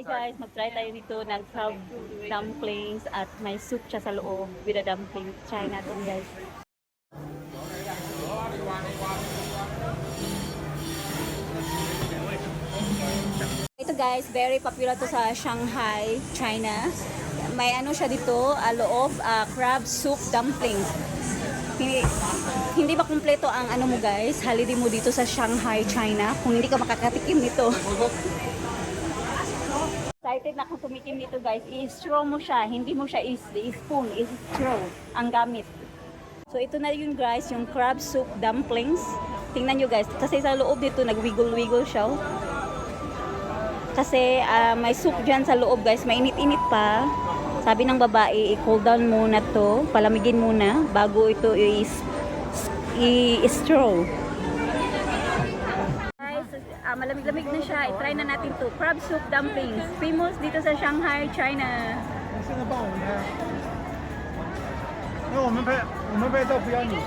Hi guys, mag-try tayo nito ng crab dumplings at may soup siya sa loob with a dumpling. Try natin guys. Ito guys, very popular to sa Shanghai, China. May ano siya dito, loob, crab soup dumplings. Hindi ba kumpleto ang ano mo guys, holiday mo dito sa Shanghai, China kung hindi ka makakatikim nito. Excited na akong tumikim nito guys. I-straw mo siya, hindi mo siya i-spoon, i-straw ang gamit. So ito na yun guys, yung crab soup dumplings. Tingnan nyo guys, kasi sa loob dito nag-wiggle-wiggle siya. Kasi may soup dyan sa loob guys, mainit-init pa. Sabi ng babae, i-cool down muna to, palamigin muna bago ito i-straw. Guys, malamig-lamig na siya. I-try na natin to. Crab soup dumplings. Famous dito sa Shanghai, China. 现在帮我们拍，那我们拍照不要你。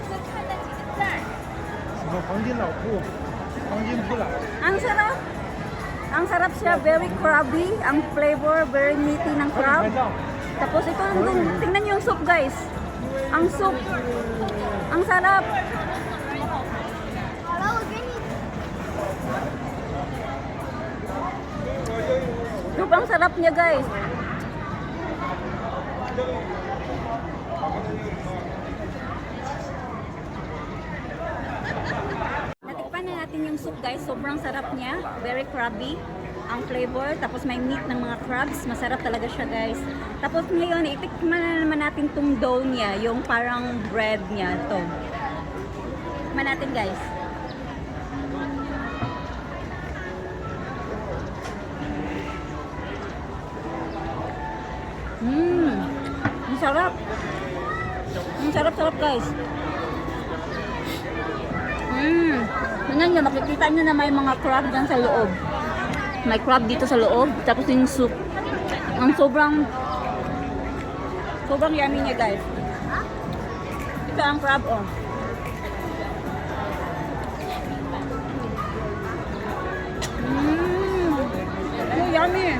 什么黄金老铺，黄金铺老。 Ang sarap! Ang sarap siya. Very crabby. Ang flavor, very meaty ng 快点 crab. 拍照。 Tapos ito, tingnan niyo yung soup guys. Ang soup. Ang sarap. Soup, ang sarap niya guys. Natikpan na natin yung soup guys. Sobrang sarap niya. Very crabby ang flavor. Tapos may meat ng mga crabs. Masarap talaga siya guys. Tapos ngayon, itikman na naman natin tong dough niya. Yung parang bread niya. Ito. Tikman natin guys. Ang sarap. Ang sarap-sarap guys. Tingnan nyo, makikita nyo na may mga crab dyan sa loob. May crab dito sa loob. Tapos yung soup. Ang sobrang yummy niya guys. Ito ang crab oh. Yummy.